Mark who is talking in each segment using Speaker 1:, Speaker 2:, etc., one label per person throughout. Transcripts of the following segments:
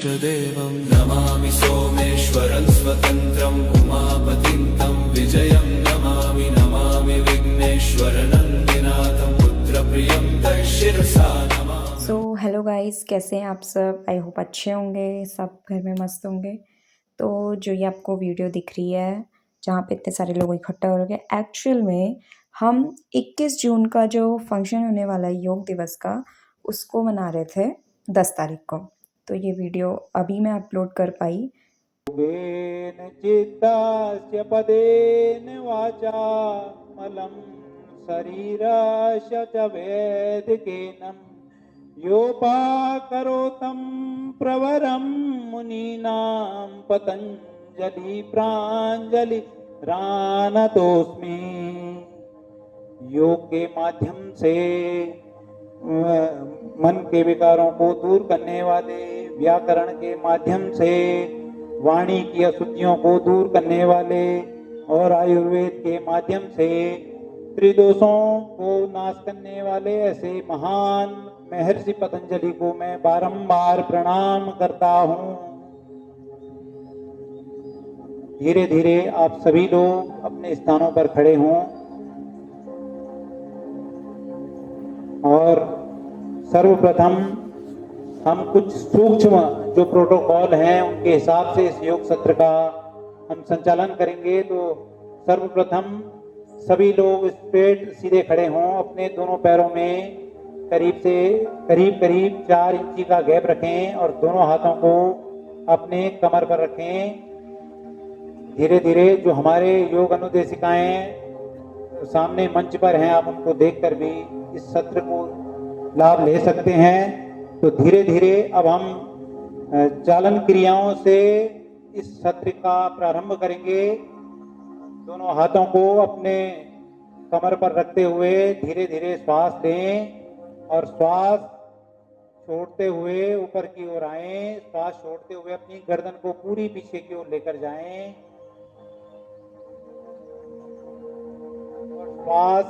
Speaker 1: इष्टदेवं नमामि सोमेश्वरं स्वतन्त्रम् उमापतिं तं विजयं Namami Namami विघ्नेश्वरनन्दिनाथं पुत्रप्रियं तैशिरसा Namami.
Speaker 2: So hello guys, कैसे हैं आप सब। आई होप अच्छे होंगे, सब घर में मस्त होंगे। तो जो ये आपको वीडियो दिख रही है जहाँ पे इतने सारे लोग इकट्ठा हो रहे हैं, एक्चुअल में हम 21 जून का जो फंक्शन होने वाला है योग दिवस का, उसको मना रहे थे 10 तारीख को। तो ये वीडियो अभी मैं अपलोड कर पाई।
Speaker 3: योगेन चित्तस्य पदेन वाचा मलं शरीरस्य च वैदिकेनं योपाकरोतं प्रवरं मुनीनां पतञ्जलि प्राञ्जलि रानतोऽस्मि। योग के माध्यम से मन के विकारों को दूर करने वाले, व्याकरण के माध्यम से वाणी की अशुद्धियों को दूर करने वाले और आयुर्वेद के माध्यम से त्रिदोषों को नाश करने वाले ऐसे महान महर्षि पतंजलि को मैं बारंबार प्रणाम करता हूँ। धीरे धीरे आप सभी लोग अपने स्थानों पर खड़े हों और सर्वप्रथम हम कुछ सूक्ष्म जो प्रोटोकॉल हैं उनके हिसाब से इस योग सत्र का हम संचालन करेंगे। तो सर्वप्रथम सभी लोग स्ट्रेट सीधे खड़े हों, अपने दोनों पैरों में करीब 4 इंची का गैप रखें और दोनों हाथों को अपने कमर पर रखें। धीरे धीरे जो हमारे योग अनुदेशिकाएं सामने मंच पर हैं, आप उनको देखकर भी इस सत्र को लाभ ले सकते हैं। तो धीरे धीरे अब हम चालन क्रियाओं से इस सत्र का प्रारंभ करेंगे। दोनों हाथों को अपने कमर पर रखते हुए धीरे धीरे श्वास लें और श्वास छोड़ते हुए ऊपर की ओर आएं। श्वास छोड़ते हुए अपनी गर्दन को पूरी पीछे की ओर लेकर जाएं और श्वास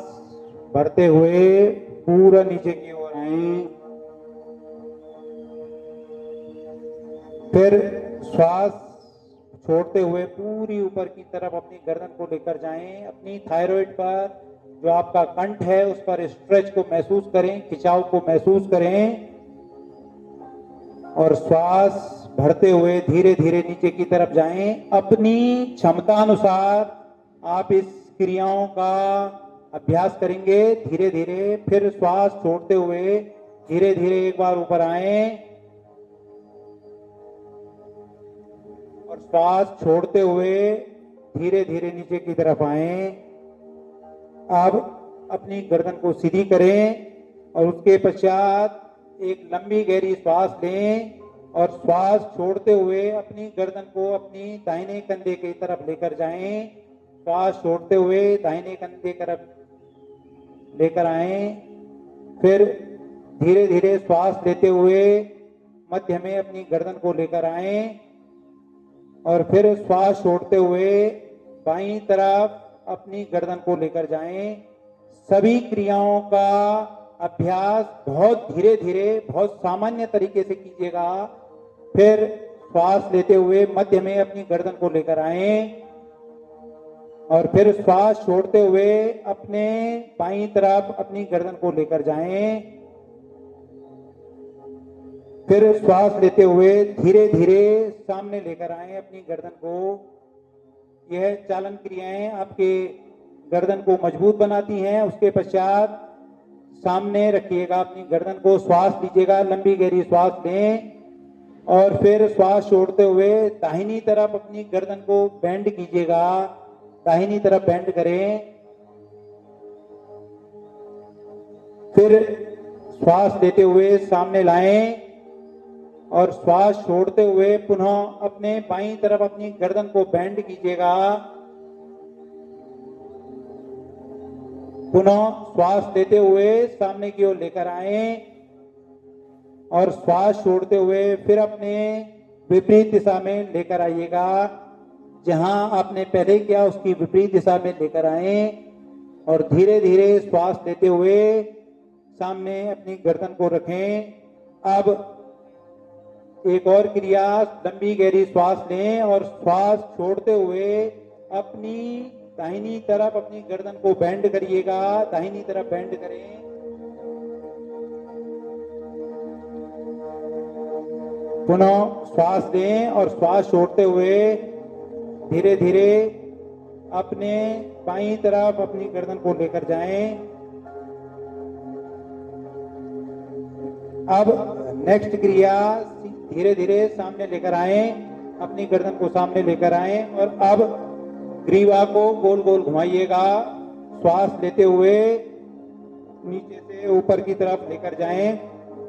Speaker 3: भरते हुए पूरा नीचे की ओर आएं। फिर श्वास छोड़ते हुए पूरी ऊपर की तरफ अपनी गर्दन को लेकर जाएं। अपनी थायराइड पर जो आपका कंठ है उस पर स्ट्रेच को महसूस करें, खिंचाव को महसूस करें और श्वास भरते हुए धीरे धीरे नीचे की तरफ जाएं। अपनी क्षमता अनुसार आप इस क्रियाओं का अभ्यास करेंगे धीरे धीरे। फिर श्वास छोड़ते हुए धीरे धीरे एक बार ऊपर आएं और श्वास छोड़ते हुए धीरे धीरे नीचे की तरफ आएं। अब अपनी गर्दन को सीधी करें और उसके पश्चात एक लंबी गहरी श्वास लें और श्वास छोड़ते हुए अपनी गर्दन को अपनी दाहिने कंधे की तरफ लेकर जाएं। श्वास छोड़ते हुए दाहिने कंधे की तरफ लेकर आएं। फिर धीरे धीरे श्वास लेते हुए मध्य में अपनी गर्दन को लेकर आएं और फिर श्वास छोड़ते हुए बाईं तरफ अपनी गर्दन को लेकर जाएं। सभी क्रियाओं का अभ्यास बहुत धीरे धीरे, बहुत सामान्य तरीके से कीजिएगा। फिर श्वास लेते हुए मध्य में अपनी गर्दन को लेकर आएं और फिर श्वास छोड़ते हुए अपने बाईं तरफ अपनी गर्दन को लेकर जाएं। फिर श्वास लेते हुए धीरे धीरे सामने लेकर आएं अपनी गर्दन को। यह चालन क्रियाएं आपके गर्दन को मजबूत बनाती हैं। उसके पश्चात सामने रखिएगा अपनी गर्दन को, श्वास लीजिएगा, लंबी गहरी श्वास लें और फिर श्वास छोड़ते हुए दाहिनी तरफ अपनी गर्दन को बेंड कीजिएगा, दाहिनी तरफ बेंड करें। फिर श्वास लेते हुए सामने लाएं और श्वास छोड़ते हुए पुनः अपने बाईं तरफ अपनी गर्दन को बेंड कीजिएगा। पुनः श्वास लेते हुए सामने की ओर लेकर आएं और श्वास छोड़ते हुए फिर अपने विपरीत दिशा में लेकर आइएगा। जहां आपने पहले किया उसकी विपरीत दिशा में लेकर आएं और धीरे धीरे श्वास लेते हुए सामने अपनी गर्दन को रखें। अब एक और क्रिया, लंबी गहरी श्वास लें और श्वास छोड़ते हुए अपनी दाहिनी तरफ अपनी गर्दन को बेंड करिएगा, दाहिनी तरफ बेंड करें। पुनः श्वास लें और श्वास छोड़ते हुए धीरे धीरे अपने बाईं तरफ अपनी गर्दन को लेकर जाएं। अब नेक्स्ट क्रिया, धीरे धीरे सामने लेकर आए, अपनी गर्दन को सामने लेकर आए और अब ग्रीवा को गोल गोल घुमाइएगा। श्वास लेते हुए नीचे से ऊपर की तरफ लेकर जाएं।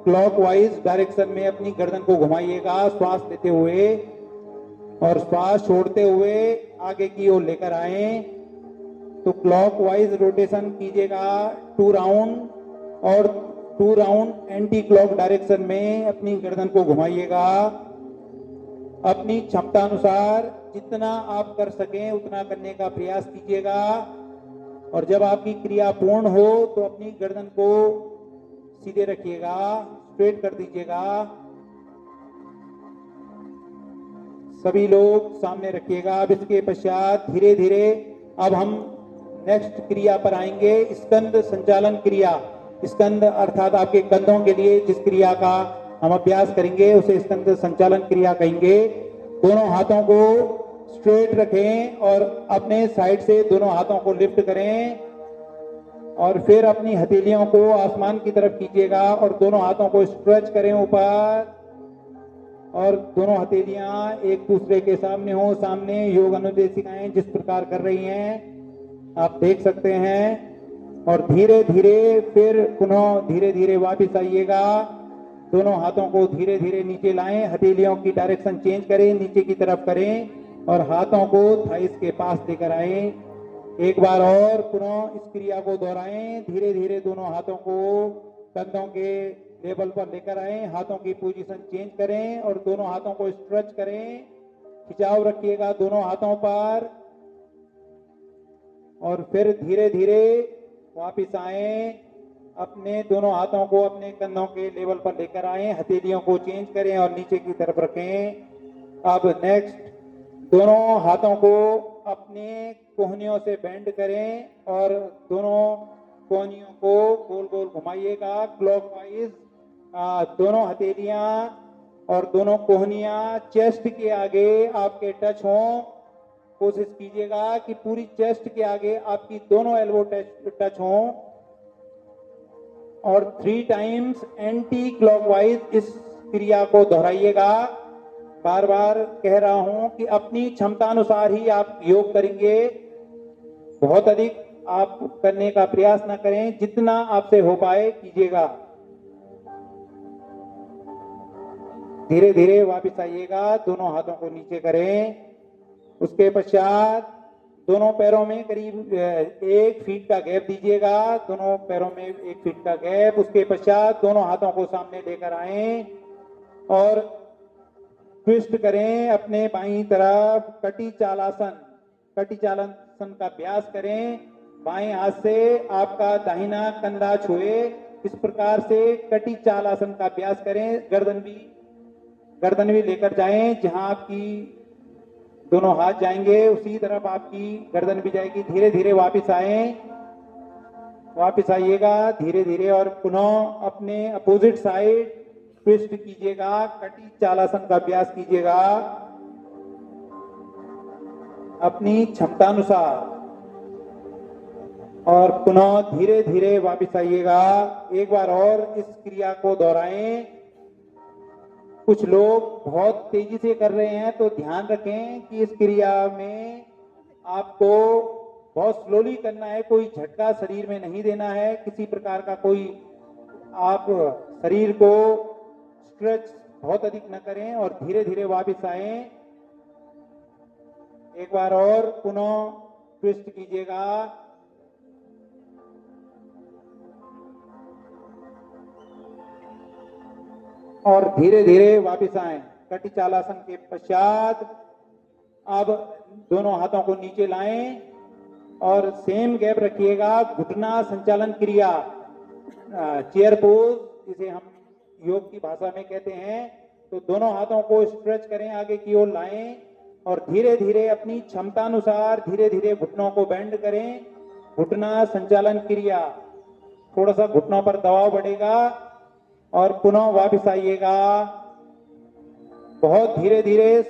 Speaker 3: क्लॉकवाइज डायरेक्शन में अपनी गर्दन को घुमाइएगा श्वास लेते हुए और श्वास छोड़ते हुए आगे की ओर लेकर आए। तो क्लॉकवाइज रोटेशन कीजिएगा 2 राउंड और 2 राउंड एंटी क्लॉक डायरेक्शन में अपनी गर्दन को घुमाइएगा। अपनी क्षमता अनुसार जितना आप कर सकें उतना करने का प्रयास कीजिएगा और जब आपकी क्रिया पूर्ण हो तो अपनी गर्दन को सीधे रखिएगा, स्ट्रेट कर दीजिएगा। सभी लोग सामने रखिएगा। अब इसके पश्चात धीरे धीरे अब हम नेक्स्ट क्रिया पर आएंगे, स्कंद संचालन क्रिया। स्कंद अर्थात आपके कंधों के लिए जिस क्रिया का हम अभ्यास करेंगे उसे स्कंद संचालन क्रिया कहेंगे। दोनों हाथों को स्ट्रेट रखें और अपने साइड से दोनों हाथों को लिफ्ट करें और फिर अपनी हथेलियों को आसमान की तरफ कीजिएगा और दोनों हाथों को स्ट्रेच करें ऊपर और दोनों हथेलियां एक दूसरे के सामने हो। सामने योग अनुदेशिकाएं जिस प्रकार कर रही हैं आप देख सकते हैं। और धीरे धीरे फिर पुनः धीरे धीरे वापस आइएगा। दोनों हाथों को धीरे धीरे नीचे लाएं, हथेलियों की डायरेक्शन चेंज करें, नीचे की तरफ करें और हाथों को थाइस के पास लेकर आएं। एक बार और पुनः इस क्रिया को दोहराएं। धीरे धीरे दोनों हाथों को कंधों के लेवल पर लेकर आए, हाथों की पोजीशन चेंज करें और दोनों हाथों को स्ट्रेच करें, खिंचाव रखिएगा दोनों हाथों पर और फिर धीरे धीरे वापिस आए। अपने दोनों हाथों को अपने कंधों के लेवल पर लेकर आए, हथेलियों को चेंज करें और नीचे की तरफ रखें। अब नेक्स्ट दोनों हाथों को अपने कोहनियों से बेंड करें और दोनों कोहनियों को गोल गोल घुमाइएगा क्लॉकवाइज। दोनों हथेलियां और दोनों कोहनियां चेस्ट के आगे आपके टच हों। कोशिश कीजिएगा कि पूरी चेस्ट के आगे आपकी दोनों एल्बो टच हों और 3 टाइम्स एंटी क्लॉकवाइज इस क्रिया को दोहराइएगा। बार बार कह रहा हूं कि अपनी क्षमता अनुसार ही आप योग करेंगे, बहुत अधिक आप करने का प्रयास ना करें, जितना आपसे हो पाए कीजिएगा। धीरे धीरे वापस आइएगा, दोनों हाथों को नीचे करें। उसके पश्चात दोनों पैरों में करीब 1 फीट का गैप दीजिएगा, दोनों पैरों में 1 फीट का गैप। उसके पश्चात दोनों हाथों को सामने लेकर आए और ट्विस्ट करें अपने बाईं तरफ। कटी चालासन का अभ्यास करें। बाएं हाथ से आपका दाहिना कंधा छुए, इस प्रकार से कटी चालासन का अभ्यास करें। गर्दन भी लेकर जाएं, जहां आपकी दोनों हाथ जाएंगे उसी तरफ आपकी गर्दन भी जाएगी। धीरे धीरे वापस आइएगा धीरे धीरे और पुनः अपने अपोजिट साइड ट्विस्ट कीजिएगा, कटी चालासन का अभ्यास कीजिएगा अपनी क्षमता अनुसार और पुनः धीरे धीरे वापस आइएगा। एक बार और इस क्रिया को दोहराएं। कुछ लोग बहुत तेजी से कर रहे हैं तो ध्यान रखें कि इस क्रिया में आपको बहुत स्लोली करना है, कोई झटका शरीर में नहीं देना है, किसी प्रकार का कोई आप शरीर को स्ट्रेच बहुत अधिक न करें और धीरे धीरे वापस आए। एक बार और पुनः ट्विस्ट कीजिएगा। और धीरे धीरे वापस आए। कटी चालासन के पश्चात अब दोनों हाथों को नीचे लाएं और सेम गैप रखिएगा। घुटना संचालन क्रिया, चेयर पोज जिसे हम योग की भाषा में कहते हैं, तो दोनों हाथों को स्ट्रेच करें, आगे की ओर लाएं और धीरे धीरे अपनी क्षमता अनुसार धीरे धीरे घुटनों को बेंड करें। घुटना संचालन क्रिया, थोड़ा सा घुटनों पर दबाव बढ़ेगा और पुनः वापस आइएगा। बहुत धीरे धीरे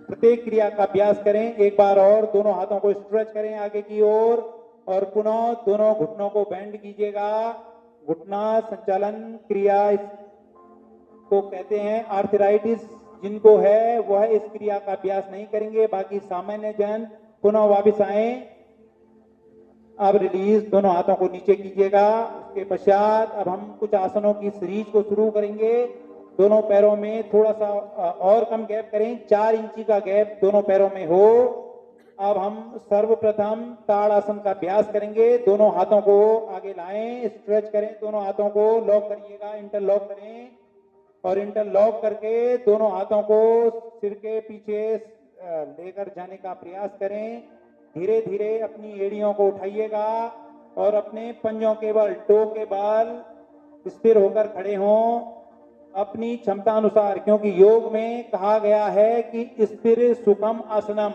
Speaker 3: प्रत्येक क्रिया का अभ्यास करें। एक बार और दोनों हाथों को स्ट्रेच करें आगे की ओर और पुनः दोनों घुटनों को बेंड कीजिएगा। घुटना संचालन क्रिया को कहते हैं। आर्थराइटिस जिनको है वह इस क्रिया का अभ्यास नहीं करेंगे, बाकी सामान्य जन पुनः वापस आए। अब रिलीज, दोनों हाथों को नीचे कीजिएगा। उसके पश्चात अब हम कुछ आसनों की सीरीज को शुरू करेंगे। दोनों पैरों में थोड़ा सा और कम गैप करें, 4 इंची का गैप दोनों पैरों में हो। अब हम सर्वप्रथम ताड़ासन का अभ्यास करेंगे। दोनों हाथों को आगे लाएं, स्ट्रेच करें, दोनों हाथों को लॉक करिएगा, इंटरलॉक करें और इंटरलॉक करके दोनों हाथों को सिर के पीछे लेकर जाने का प्रयास करें। धीरे धीरे अपनी एड़ियों को उठाइएगा और अपने पंजों के बल, टो के बल स्थिर होकर खड़े हों अपनी क्षमता अनुसार, क्योंकि योग में कहा गया है कि स्थिर सुखम आसनम,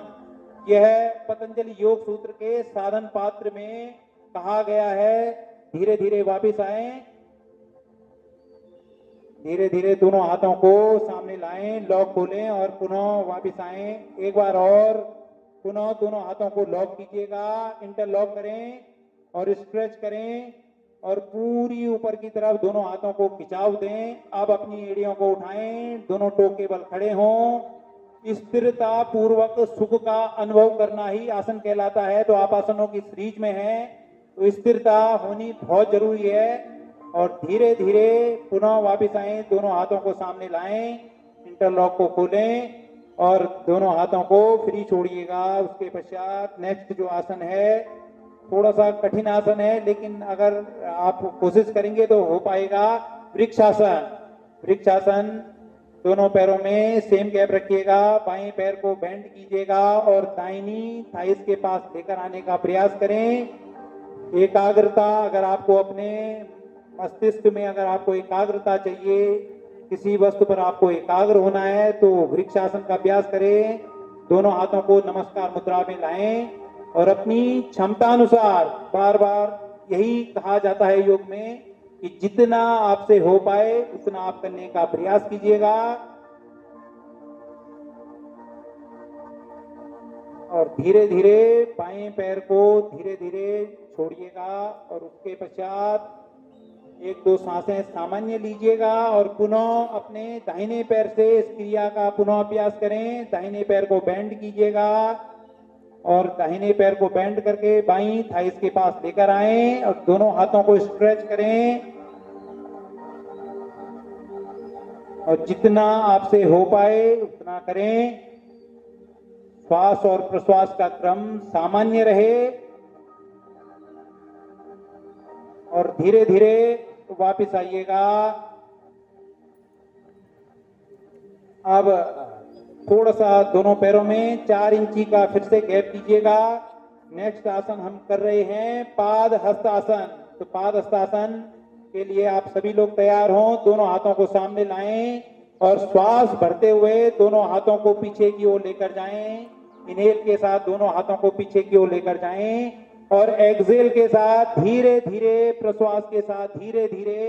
Speaker 3: यह पतंजलि योग सूत्र के साधन पात्र में कहा गया है। धीरे धीरे वापिस आए, धीरे धीरे दोनों हाथों को सामने लाएं, लॉक खोलें और पुनः वापिस आए। एक बार और पुनः दोनों हाथों को लॉक कीजिएगा, इंटरलॉक करें और स्ट्रेच करें और पूरी ऊपर की तरफ दोनों हाथों को खिंचाव दें। अब अपनी एड़ियों को उठाएं, दोनों टो के बल खड़े हों। स्थिरता पूर्वक सुख का अनुभव करना ही आसन कहलाता है। तो आप आसनों की सीरीज में हैं तो स्थिरता होनी बहुत जरूरी है। और धीरे धीरे पुनः वापस आए, दोनों हाथों को सामने लाएं, इंटरलॉक को खोलें और दोनों हाथों को फ्री छोड़िएगा। उसके पश्चात नेक्स्ट जो आसन है थोड़ा सा कठिन आसन है, लेकिन अगर आप कोशिश करेंगे तो हो पाएगा। वृक्षासन। वृक्षासन, दोनों पैरों में सेम गैप रखिएगा, बाएं पैर को बेंड कीजिएगा और दाहिनी थाइस के पास लेकर आने का प्रयास करें। एकाग्रता, अगर आपको अपने मस्तिष्क में अगर आपको एकाग्रता चाहिए, किसी वस्तु पर आपको एकाग्र होना है तो वृक्षासन का अभ्यास करें। दोनों हाथों को नमस्कार मुद्रा में लाएं और अपनी क्षमता अनुसार, बार बार यही कहा जाता है योग में कि जितना आपसे हो पाए उतना आप करने का प्रयास कीजिएगा। और धीरे धीरे बाएं पैर को धीरे धीरे छोड़िएगा और उसके पश्चात 1-2 सांसें सामान्य लीजिएगा और पुनः अपने दाहिने पैर से इस क्रिया का पुनः अभ्यास करें। दाहिने पैर को बेंड कीजिएगा और दाहिने पैर को बेंड करके बाईं थाइस के पास लेकर आएं और दोनों हाथों को स्ट्रेच करें और जितना आपसे हो पाए उतना करें। श्वास और प्रश्वास का क्रम सामान्य रहे और धीरे धीरे वापिस आइएगा। अब थोड़ा सा दोनों पैरों में 4 इंची का फिर से गैप कीजिएगा। नेक्स्ट आसन हम कर रहे हैं पाद हस्तासन। तो पाद हस्तासन के लिए आप सभी लोग तैयार हों। दोनों हाथों को सामने लाएं और श्वास भरते हुए दोनों हाथों को पीछे की ओर लेकर जाएं। इनहेल के साथ दोनों हाथों को पीछे की ओर लेकर जाएं और एक्सहेल के साथ धीरे धीरे, प्रश्वास के साथ धीरे धीरे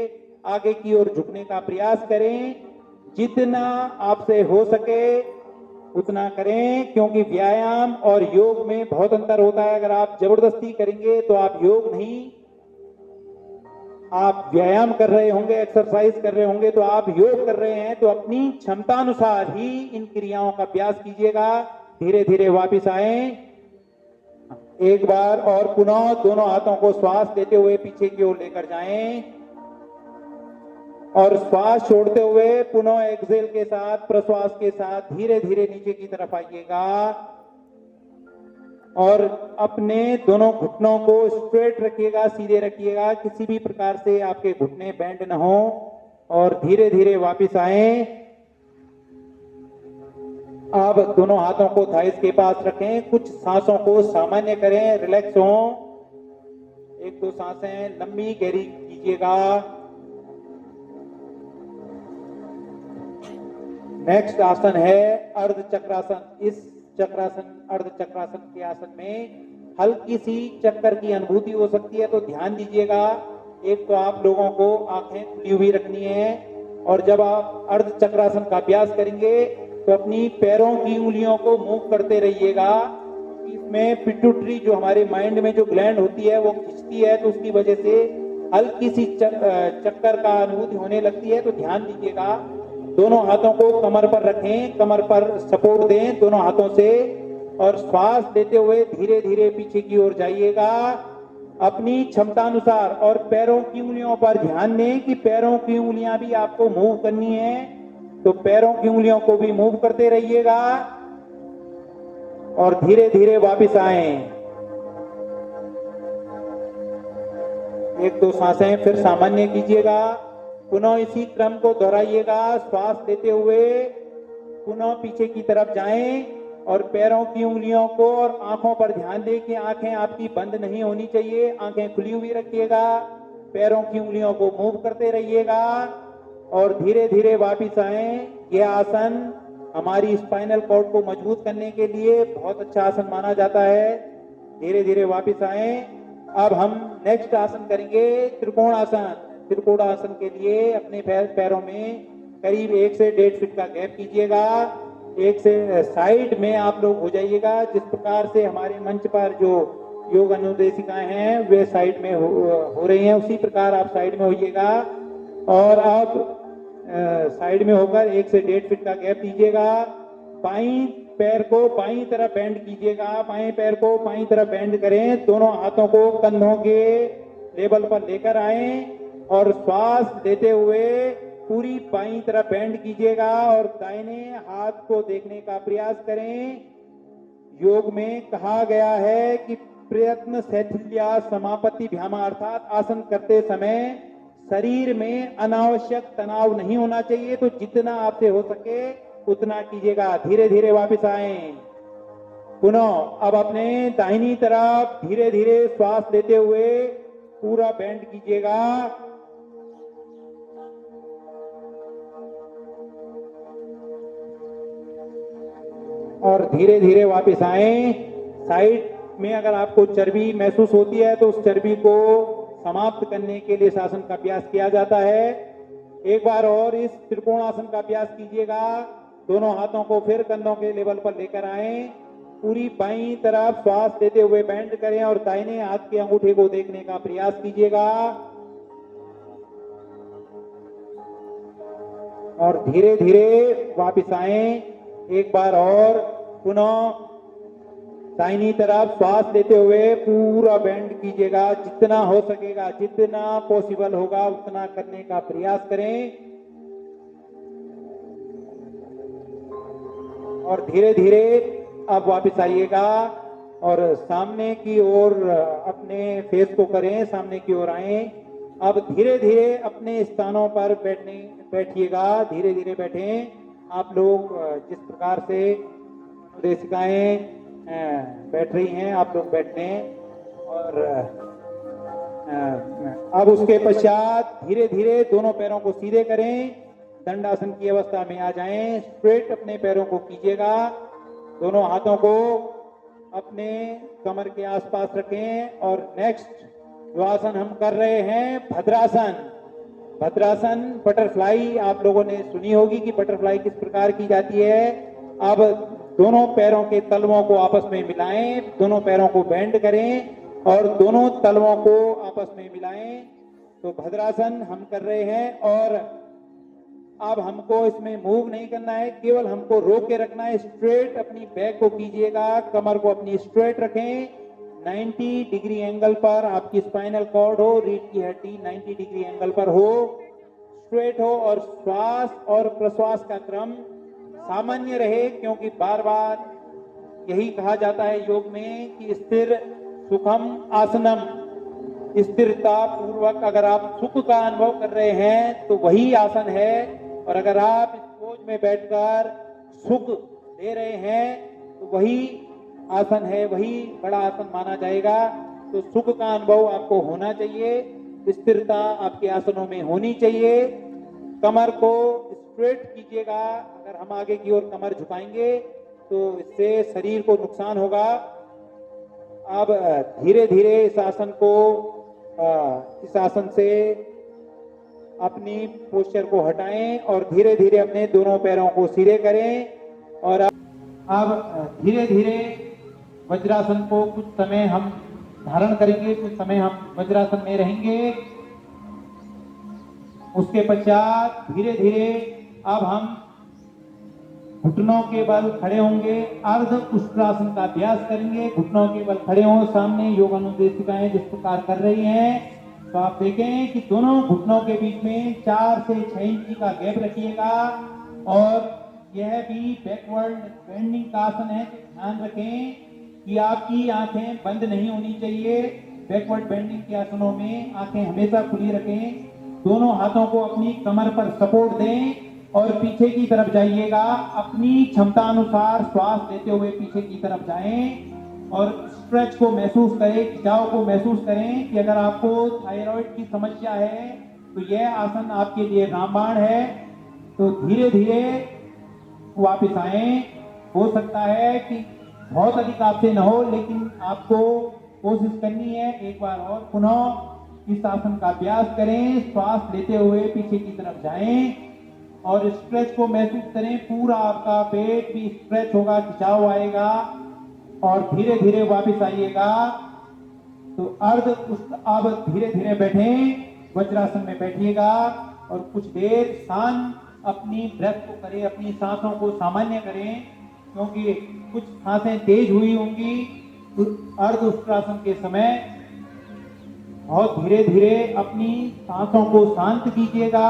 Speaker 3: आगे की ओर झुकने का प्रयास करें। जितना आपसे हो सके उतना करें, क्योंकि व्यायाम और योग में बहुत अंतर होता है। अगर आप जबरदस्ती करेंगे तो आप योग नहीं, आप व्यायाम कर रहे होंगे, एक्सरसाइज कर रहे होंगे, तो आप योग कर रहे हैं। तो अपनी क्षमता अनुसार ही इन क्रियाओं का अभ्यास कीजिएगा। धीरे धीरे वापिस आए। एक बार और पुनः दोनों हाथों को श्वास लेते हुए पीछे की ओर लेकर जाएं और श्वास छोड़ते हुए पुनः एक्सहेल के साथ, प्रश्वास के साथ धीरे धीरे नीचे की तरफ आइएगा और अपने दोनों घुटनों को स्ट्रेट रखिएगा, सीधे रखिएगा, किसी भी प्रकार से आपके घुटने बेंड न हो और धीरे धीरे वापिस आए। अब दोनों हाथों को थाइस के पास रखें, कुछ सांसों को सामान्य करें, रिलैक्स हों। 1-2 सांसें लंबी गहरी कीजिएगा। नेक्स्ट आसन है अर्ध चक्रासन। इस अर्ध चक्रासन के आसन में हल्की सी चक्कर की अनुभूति हो सकती है, तो ध्यान दीजिएगा। एक तो आप लोगों को आंखें खुली हुई रखनी है, और जब आप अर्ध चक्रासन का अभ्यास करेंगे तो अपनी पैरों की उंगलियों को मूव करते रहिएगा। इसमें पिट्यूटरी जो हमारे माइंड में जो ग्लैंड होती है वो खिंचती है, तो उसकी वजह से हल्की सी चक्कर का अनुभूति होने लगती है, तो ध्यान दीजिएगा। दोनों हाथों को कमर पर रखें, कमर पर सपोर्ट दें दोनों हाथों से, और श्वास लेते हुए धीरे धीरे पीछे की ओर जाइएगा अपनी क्षमता अनुसार। और पैरों की उंगलियों पर ध्यान दें कि पैरों की उंगलियां भी आपको मूव करनी है, तो पैरों की उंगलियों को भी मूव करते रहिएगा और धीरे धीरे वापस आएं। एक दो सांसें फिर सामान्य कीजिएगा। पुनः इसी क्रम को दोहराइएगा। श्वास लेते हुए पुनः पीछे की तरफ जाएं और पैरों की उंगलियों को और आंखों पर ध्यान दें कि आंखें आपकी बंद नहीं होनी चाहिए, आंखें खुली हुई रखिएगा। पैरों की उंगलियों को मूव करते रहिएगा और धीरे धीरे वापस आएं। यह आसन हमारी स्पाइनल कॉर्ड को मजबूत करने के लिए बहुत अच्छा आसन माना जाता है। धीरे धीरे वापस आएं। अब हम नेक्स्ट आसन करेंगे त्रिकोणासन। त्रिकोणासन के लिए अपने पैरों में करीब 1 से 1.5 फीट का गैप कीजिएगा। एक से साइड में आप लोग हो जाइएगा। जिस प्रकार से हमारे मंच पर जो योग अनुदेशिकाएं हैं वे साइड में हो रही हैं, उसी प्रकार आप साइड में होइएगा। और आप साइड में होकर 1 से 1.5 फीट का गैप दीजिएगा। बाईं पैर को बाईं तरफ बेंड कीजिएगा। बाएं पैर को बाईं तरफ बेंड करें। दोनों हाथों को कंधों के लेवल पर लेकर आएं और श्वास लेते हुए पूरी बाईं तरफ बेंड कीजिएगा और दाहिने हाथ को देखने का प्रयास करें। योग में कहा गया है कि प्रयत्न शैथिल्य समापत्ति भ्यामा, अर्थात आसन करते समय शरीर में अनावश्यक तनाव नहीं होना चाहिए, तो जितना आपसे हो सके उतना कीजिएगा। धीरे धीरे वापस आएं। पुनः अब अपने दाहिनी तरफ धीरे धीरे श्वास लेते हुए पूरा बेंड कीजिएगा और धीरे धीरे वापस आएं। साइड में अगर आपको चर्बी महसूस होती है तो उस चर्बी को समाप्त करने के लिए इस आसन का अभ्यास किया जाता है। एक बार और इस त्रिकोणासन का अभ्यास कीजिएगा। दोनों हाथों को फिर कंधों के लेवल पर लेकर आएं। पूरी बाईं तरफ श्वास लेते हुए बेंड करें और दाहिने हाथ के अंगूठे को देखने का प्रयास कीजिएगा और धीरे धीरे वापस आएं। एक बार और पुनः दाहिनी तरफ श्वास लेते हुए पूरा बेंड कीजिएगा। जितना हो सकेगा, जितना पॉसिबल होगा उतना करने का प्रयास करें और धीरे धीरे अब वापस आइएगा और सामने की ओर अपने फेस को करें, सामने की ओर आएं। अब धीरे धीरे अपने स्थानों पर बैठिएगा। धीरे धीरे बैठें। आप लोग जिस प्रकार से निर्देशिकाएं बैठ रही हैं आप लोग बैठने, और अब उसके पश्चात धीरे धीरे दोनों पैरों को सीधे करें। दंडासन की अवस्था में आ जाएं। स्ट्रेट अपने पैरों को कीजिएगा। दोनों हाथों को अपने कमर के आसपास रखें और नेक्स्ट जो आसन हम कर रहे हैं भद्रासन। भद्रासन बटरफ्लाई आप लोगों ने सुनी होगी कि बटरफ्लाई किस प्रकार की जाती है। अब दोनों पैरों के तलवों को आपस में मिलाएं, दोनों पैरों को बेंड करें और दोनों तलवों को आपस में मिलाएं। तो भद्रासन हम कर रहे हैं और अब हमको इसमें मूव नहीं करना है, केवल हमको रोक के रखना है। स्ट्रेट अपनी बैक को कीजिएगा, कमर को अपनी स्ट्रेट रखें। 90 डिग्री एंगल पर आपकी स्पाइनल कॉर्ड हो, रीढ़ की हड्डी 90 डिग्री एंगल पर हो, स्ट्रेट हो और श्वास और प्रश्वास का क्रम सामान्य रहे, क्योंकि बार बार यही कहा जाता है योग में कि स्थिर सुखम आसनम। स्थिरता पूर्वक अगर आप सुख का अनुभव कर रहे हैं तो वही आसन है, और अगर आप इस पोज में बैठकर सुख ले रहे हैं तो वही आसन है, वही बड़ा आसन माना जाएगा। तो सुख का अनुभव आपको होना चाहिए, स्थिरता आपके आसनों में होनी चाहिए। कमर को स्ट्रेट कीजिएगा। अगर हम आगे की ओर कमर झुकाएंगे तो इससे शरीर को नुकसान होगा। अब धीरे धीरे इस आसन से अपनी पोस्चर को हटाएं और धीरे धीरे अपने दोनों पैरों को सीधे करें। और अब धीरे धीरे वज्रासन को कुछ समय हम धारण करेंगे, कुछ समय हम वज्रासन में रहेंगे। उसके पश्चात धीरे धीरे अब हम घुटनों के बल खड़े होंगे, अर्ध उष्ट्रासन का अभ्यास करेंगे। घुटनों के बल खड़े हों, सामने योग अनुदेशिकाएं जिस प्रकार कर रही हैं, तो आप देखें कि दोनों घुटनों के बीच में 4 से 6 इंच का गैप रखिएगा। और यह भी बैकवर्ड बेंडिंग का आसन है, तो ध्यान रखें कि आपकी आंखें बंद नहीं होनी चाहिए। बैकवर्ड बेंडिंग के आसनों में आंखें हमेशा खुली रखें। दोनों हाथों को अपनी कमर पर सपोर्ट दें और पीछे की तरफ जाइएगा। अपनी क्षमता अनुसार श्वास लेते हुए पीछे की तरफ जाएं और स्ट्रेच को महसूस करें, खिंचाव को महसूस करें कि अगर आपको थायराइड की समस्या है तो यह आसन आपके लिए रामबाण है। तो धीरे धीरे वापस आए। हो सकता है कि बहुत अधिक आपसे न हो, लेकिन आपको कोशिश करनी है। एक बार और पुनः इस आसन का अभ्यास करें। श्वास लेते हुए पीछे की तरफ जाएं और स्ट्रेच को महसूस करें। पूरा आपका पेट भी स्ट्रेच होगा, खिंचाव आएगा और धीरे धीरे वापस आइएगा। तो अब धीरे धीरे बैठें, वज्रासन में बैठिएगा और कुछ देर शांत अपनी ब्रेथ को करें, अपनी सांसों को सामान्य करें, क्योंकि कुछ सांसें तेज हुई होंगी। तो अर्ध उष्ट्रासन के समय बहुत धीरे धीरे अपनी सांसों को शांत कीजिएगा।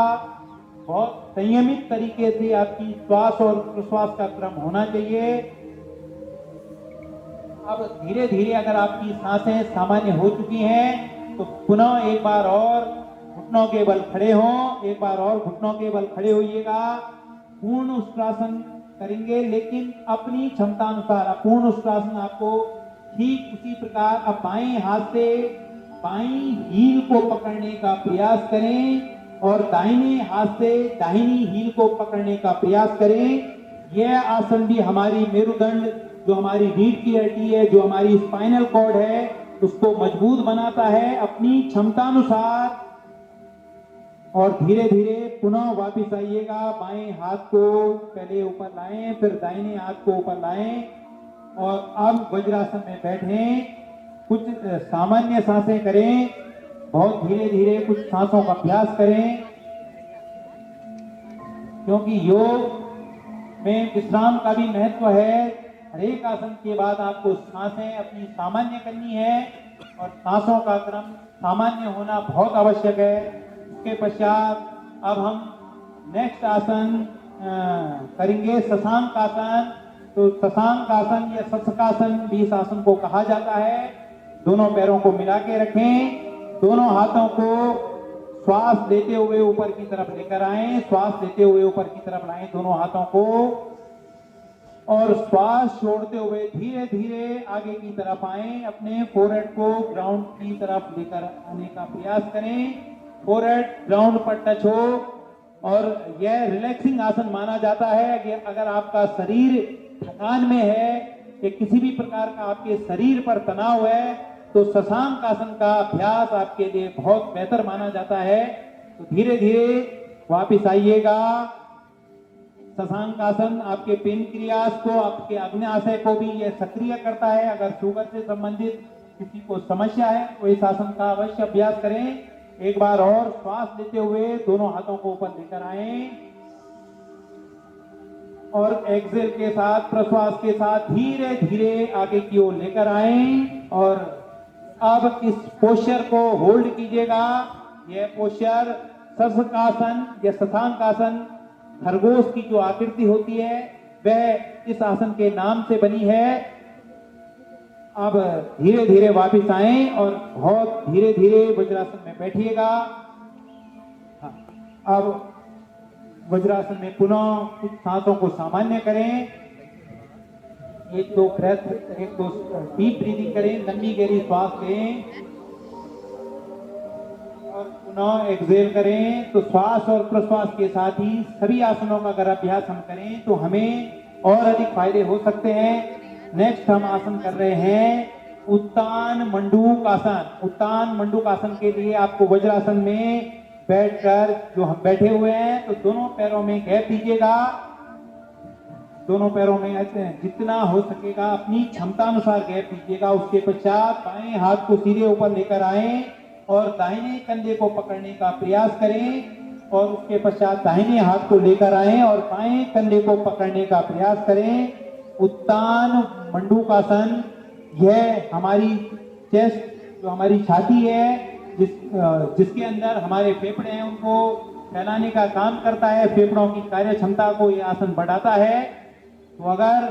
Speaker 3: बहुत संयमित तरीके से आपकी श्वास और प्रश्वास का क्रम होना चाहिए। अब धीरे धीरे अगर आपकी सांसें सामान्य हो चुकी हैं तो पुनः एक बार और घुटनों के बल खड़े हों। एक बार और घुटनों के बल खड़े होइएगा। पूर्ण उष्ट्रासन करेंगे, लेकिन अपनी क्षमता अनुसार। पूर्ण उष्ट्रासन आपको ठीक उसी प्रकार अब बाएं हाथ से बाईं हील को पकड़ने का प्रयास करें और दाहिने हाथ से दाहिनी हील को पकड़ने का प्रयास करें। यह आसन भी हमारी मेरुदंड, जो हमारी रीढ़ की हड्डी है, जो हमारी स्पाइनल कॉर्ड है, उसको मजबूत बनाता है। अपनी क्षमता अनुसार और धीरे धीरे पुनः वापस आइएगा। बाएं हाथ को पहले ऊपर लाएं, फिर दाहिने हाथ को ऊपर लाएं और अब वज्रासन में बैठें। कुछ सामान्य सांसें करें, बहुत धीरे धीरे कुछ सांसों का अभ्यास करें, क्योंकि योग में विश्राम का भी महत्व है। हर एक आसन के बाद आपको सांसें अपनी सामान्य करनी है और सांसों का क्रम सामान्य होना बहुत आवश्यक है। इसके पश्चात अब हम नेक्स्ट आसन करेंगे, शशांक आसन। तो शशांक आसन या शशकासन भी इस आसन को कहा जाता है। दोनों पैरों को मिला के रखें, दोनों हाथों को श्वास लेते हुए ऊपर की तरफ लेकर आएं, श्वास लेते हुए ऊपर की तरफ लाएं दोनों हाथों को, और श्वास छोड़ते हुए धीरे धीरे आगे की तरफ आएं। अपने फोरहेड को ग्राउंड की तरफ लेकर आने का प्रयास करें। फोरहेड ग्राउंड पर टच हो और यह रिलैक्सिंग आसन माना जाता है। अगर आपका शरीर थकान में है या किसी भी प्रकार का आपके शरीर पर तनाव है तो शशांक आसन का अभ्यास आपके लिए बहुत बेहतर माना जाता है। तो धीरे धीरे वापिस आइएगा। शशांक आसन आपके पेनक्रियास को, आपके आग्नेयाशय को भी यह सक्रिय करता है। अगर शुगर से संबंधित किसी को समस्या है तो इस आसन का अवश्य अभ्यास करें। एक बार और श्वास लेते हुए दोनों हाथों को ऊपर लेकर आएं और एक्सेल के साथ, प्रश्वास के साथ धीरे धीरे आगे की ओर लेकर आएं। और अब इस पोस्चर को होल्ड कीजिएगा। यह पोस्चर शशकासन या शशांक आसन, खरगोश की जो आकृति होती है वह इस आसन के नाम से बनी है। अब धीरे धीरे वापस आएं और बहुत धीरे धीरे वज्रासन में बैठिएगा। अब वज्रासन में पुनः कुछ सांसों को सामान्य करें। एक दो डीप ब्रीदिंग करें, लंबी गहरी श्वास लें और पुनः एक्सेल करें। तो श्वास और प्रश्वास के साथ ही सभी आसनों का अगर अभ्यास हम करें तो हमें और अधिक फायदे हो सकते हैं। नेक्स्ट हम आसन कर रहे हैं उत्तान मंडूक आसन। उत्तान मंडूक आसन के लिए आपको वज्रासन में बैठकर, जो हम बैठे हुए हैं, तो दोनों पैरों में गैप दीजिएगा। दोनों पैरों में जितना हो सकेगा अपनी क्षमता अनुसार गैप दीजिएगा। उसके पश्चात बाएं हाथ को सीधे ऊपर लेकर आए और दाहिने कंधे को पकड़ने का प्रयास करें और उसके पश्चात दाहिने हाथ को लेकर आए और बाएं कंधे को पकड़ने का प्रयास करें। उत्तान मंडूकासन, यह हमारी चेस्ट, जो हमारी छाती है, जिसके अंदर हमारे फेफड़े हैं, उनको फैलाने का काम करता है। फेफड़ों की कार्य क्षमता को यह आसन बढ़ाता है। तो अगर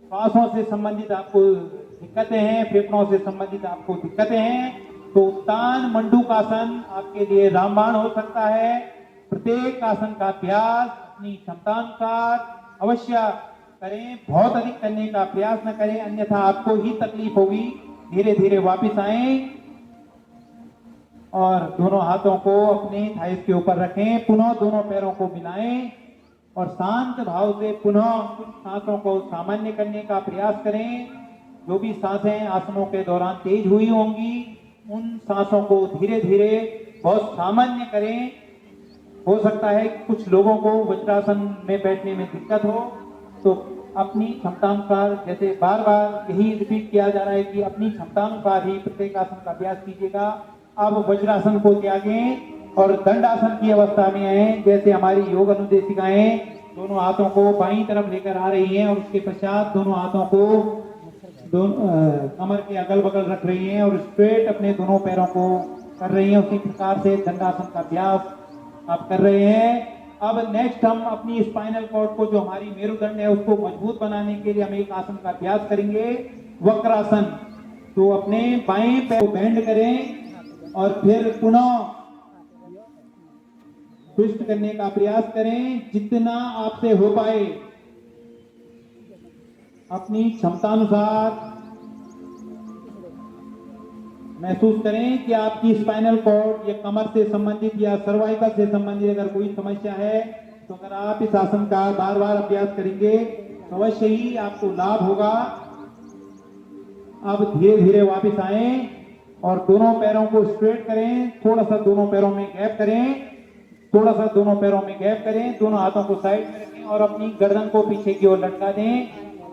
Speaker 3: श्वासों से संबंधित आपको दिक्कतें हैं, फेफड़ों से संबंधित आपको दिक्कतें हैं, तो उत्तान मंडूकासन आपके लिए रामबाण हो सकता है। प्रत्येक आसन का अभ्यास अपनी क्षमतानुसार अवश्य करें। बहुत अधिक करने का प्रयास न करें, अन्यथा आपको ही तकलीफ होगी। धीरे धीरे वापस आए और दोनों हाथों को अपने थाइस के ऊपर रखें। पुनः दोनों पैरों को मिलाएं और शांत भाव से पुनः कुछ सांसों को सामान्य करने का प्रयास करें। जो भी सांसें आसनों के दौरान तेज हुई होंगी, उन सांसों को धीरे धीरे बहुत सामान्य करें। हो सकता है कि कुछ लोगों को वज्रासन में बैठने में दिक्कत हो, तो अपनी क्षमतानुसार, जैसे बार बार यही रिपीट किया जा रहा है कि अपनी क्षमतानुसार ही प्रत्येक आसन का अभ्यास कीजिएगा। अब वज्रासन को त्यागें और दंडासन की अवस्था में आए। जैसे हमारी योग अनुदेशिकाएं दोनों हाथों को बाईं तरफ लेकर आ रही हैं और उसके पश्चात दोनों हाथों को कमर के अगल बगल रख रही हैं और स्ट्रेट अपने दोनों पैरों को कर रही हैं। उसी प्रकार से दंडासन का अभ्यास आप कर रहे हैं। अब नेक्स्ट हम अपनी स्पाइनल कॉर्ड को, जो हमारी मेरुदंड है, उसको मजबूत बनाने के लिए हम एक आसन का अभ्यास करेंगे, वक्रासन। तो अपने बाएं पैर को बेंड करें और फिर पुनः ट्विस्ट करने का प्रयास करें। जितना आपसे हो पाए अपनी क्षमतानुसार महसूस करें कि आपकी स्पाइनल कॉर्ड या कमर से संबंधित या सर्वाइकल से संबंधित अगर कोई समस्या है, तो अगर आप इस आसन का बार बार अभ्यास करेंगे तो अवश्य ही आपको लाभ होगा। अब धीरे धीरे वापस आए और दोनों पैरों को स्ट्रेट करें। थोड़ा सा दोनों पैरों में गैप करें, थोड़ा सा दोनों पैरों में गैप करें। दोनों हाथों को साइड में रखें और अपनी गर्दन को पीछे की ओर लटका दें।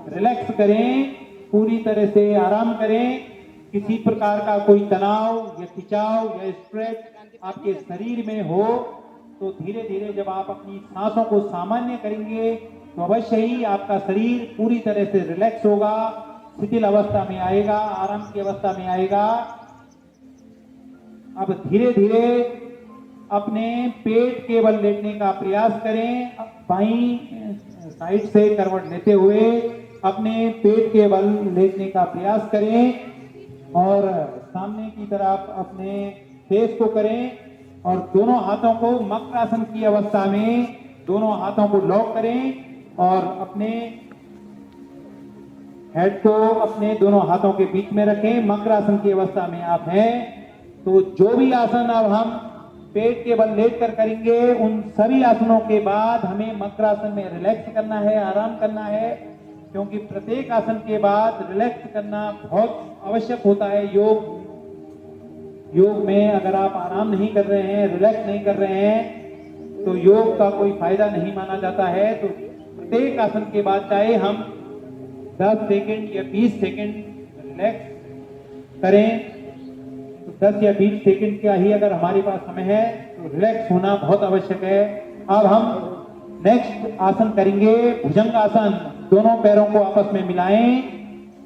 Speaker 3: रिलैक्स करें, पूरी तरह से आराम करें। किसी प्रकार का कोई तनाव या खिंचाव या स्ट्रेच आपके शरीर में हो, तो धीरे धीरे जब आप अपनी सांसों को सामान्य करेंगे तो अवश्य ही आपका शरीर पूरी तरह से रिलैक्स होगा, शिथिल अवस्था में आएगा, आराम की अवस्था में आएगा। अब धीरे धीरे अपने पेट के बल लेटने का प्रयास करें। बाईं साइड से करवट लेते हुए अपने पेट के बल लेटने का प्रयास करें और सामने की तरफ अपने फेस को करें और दोनों हाथों को मकरासन की अवस्था में दोनों हाथों को लॉक करें और अपने हेड को अपने दोनों हाथों के बीच में रखें। मकरासन की अवस्था में आप हैं तो जो भी आसन अब हम पेट के बल लेट कर करेंगे, उन सभी आसनों के बाद हमें मकरासन में रिलैक्स करना है, आराम करना है, क्योंकि प्रत्येक आसन के बाद रिलैक्स करना बहुत आवश्यक होता है। योग में अगर आप आराम नहीं कर रहे हैं, रिलैक्स नहीं कर रहे हैं, तो योग का कोई फायदा नहीं माना जाता है। तो प्रत्येक आसन के बाद चाहे हम 10 सेकंड या 20 सेकंड रिलैक्स करें, तो 10 या 20 सेकंड का ही अगर हमारे पास समय है तो रिलैक्स होना बहुत आवश्यक है। अब हम नेक्स्ट आसन करेंगे भुजंग आसन। दोनों पैरों को आपस में मिलाएं,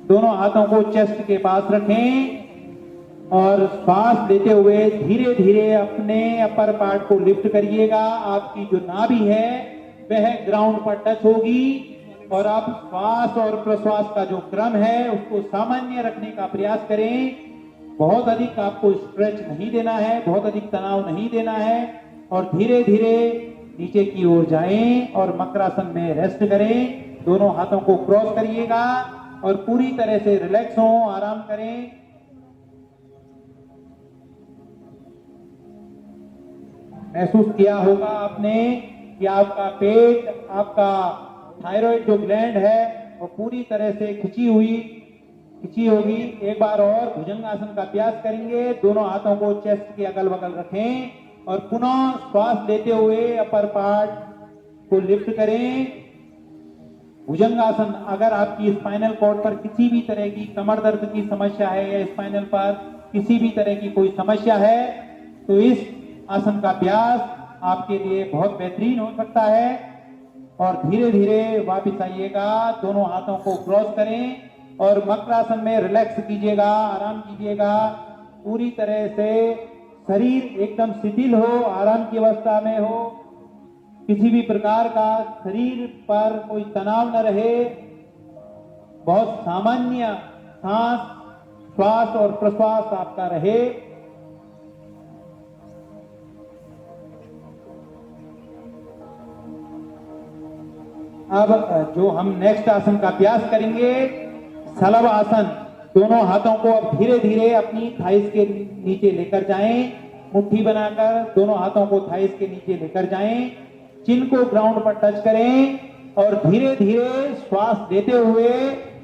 Speaker 3: दोनों हाथों को चेस्ट के पास रखें और सांस लेते हुए धीरे धीरे अपने अपर पार्ट को लिफ्ट करिएगा। आपकी जो नाभि है वह ग्राउंड पर टच होगी और आप श्वास और प्रश्वास का जो क्रम है उसको सामान्य रखने का प्रयास करें। बहुत अधिक आपको स्ट्रेच नहीं देना है, बहुत अधिक तनाव नहीं देना है और धीरे धीरे नीचे की ओर जाएं और मकरासन में रेस्ट करें। दोनों हाथों को क्रॉस करिएगा और पूरी तरह से रिलैक्स हो, आराम करें। महसूस किया होगा आपने कि आपका पेट, आपका थायराइड जो ग्लैंड है वो पूरी तरह से खिंची होगी। एक बार और भुजंगासन का अभ्यास करेंगे। दोनों हाथों को चेस्ट के अगल बगल रखें और पुनः श्वास लेते हुए अपर पार्ट को लिफ्ट करें। भुजंगासन, अगर आपकी स्पाइनल कॉर्ड पर किसी भी तरह की कमर दर्द की समस्या है या स्पाइनल पर किसी भी तरह की कोई समस्या है तो इस आसन का अभ्यास आपके लिए बहुत बेहतरीन हो सकता है। और धीरे धीरे वापस आइएगा, दोनों हाथों को क्रॉस करें और मकरासन में रिलैक्स कीजिएगा, आराम कीजिएगा। पूरी तरह से शरीर एकदम शिथिल हो, आराम की अवस्था में हो, किसी भी प्रकार का शरीर पर कोई तनाव न रहे। बहुत सामान्य सांस, श्वास और प्रश्वास आपका रहे। अब जो हम नेक्स्ट आसन का अभ्यास करेंगे, सलभ आसन। दोनों हाथों को अब धीरे धीरे अपनी थाइस के नीचे लेकर जाएं। मुट्ठी बनाकर दोनों हाथों को थाइस के नीचे लेकर जाएं। चिन को ग्राउंड पर टच करें और धीरे धीरे श्वास लेते हुए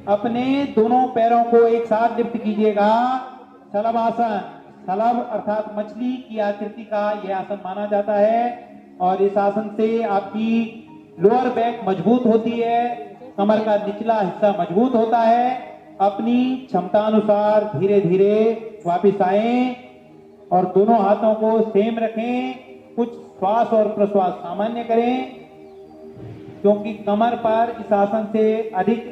Speaker 3: अपने दोनों पैरों को एक साथ लिफ्ट कीजिएगा। सलभ आसन, सलभ अर्थात मछली की आकृति का यह आसन माना जाता है और इस आसन से आपकी लोअर बैक मजबूत होती है, कमर का निचला हिस्सा मजबूत होता है। अपनी क्षमता अनुसार धीरे धीरे वापस आएं और दोनों हाथों को सेम रखें। कुछ श्वास और प्रश्वास सामान्य करें क्योंकि कमर पर इस आसन से अधिक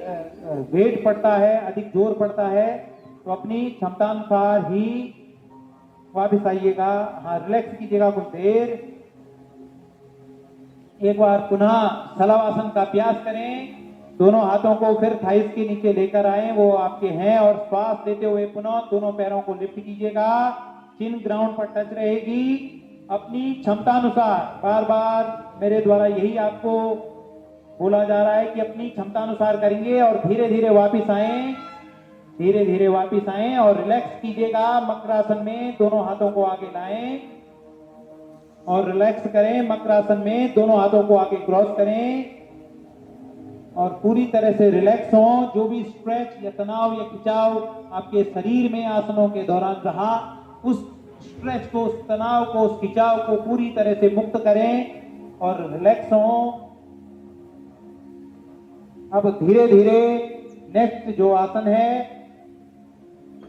Speaker 3: वेट पड़ता है, अधिक जोर पड़ता है। तो अपनी क्षमता अनुसार ही वापस आइएगा। हाँ, रिलैक्स कीजिएगा कुछ देर। एक बार पुनः सलभ आसन का अभ्यास करें। दोनों हाथों को फिर थाइस के नीचे लेकर आए, वो आपके हैं, और श्वास लेते हुए पुनः दोनों पैरों को लिफ्ट कीजिएगा। चिन ग्राउंड पर टच रहेगी। अपनी क्षमता अनुसार, बार बार मेरे द्वारा यही आपको बोला जा रहा है कि अपनी क्षमता अनुसार करेंगे और धीरे धीरे वापस आएं, धीरे धीरे वापस आएं और रिलैक्स कीजिएगा। मकरासन में दोनों हाथों को आगे लाएं और रिलैक्स करें। मकरासन में दोनों हाथों को आगे क्रॉस करें और पूरी तरह से रिलैक्स हों। जो भी स्ट्रेच या तनाव या खिंचाव आपके शरीर में आसनों के दौरान रहा, उस स्ट्रेच को, उस तनाव को, उस खिंचाव को पूरी तरह से मुक्त करें और रिलैक्स हों। अब धीरे धीरे नेक्स्ट जो आसन है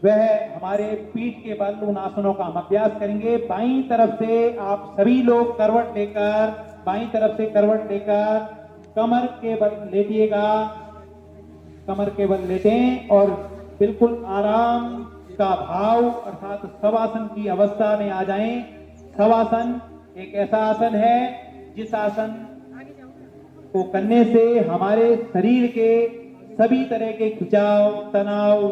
Speaker 3: वह हमारे पीठ के बल उन आसनों का हम अभ्यास करेंगे। बाईं तरफ से आप सभी लोग करवट लेकर, बाईं तरफ से करवट लेकर कमर के बल लेटिएगा। कमर के बल लेटें और बिल्कुल आराम का भाव अर्थात शवासन की अवस्था में आ जाएं। शवासन एक ऐसा आसन है जिस आसन को करने से हमारे शरीर के सभी तरह के खिंचाव, तनाव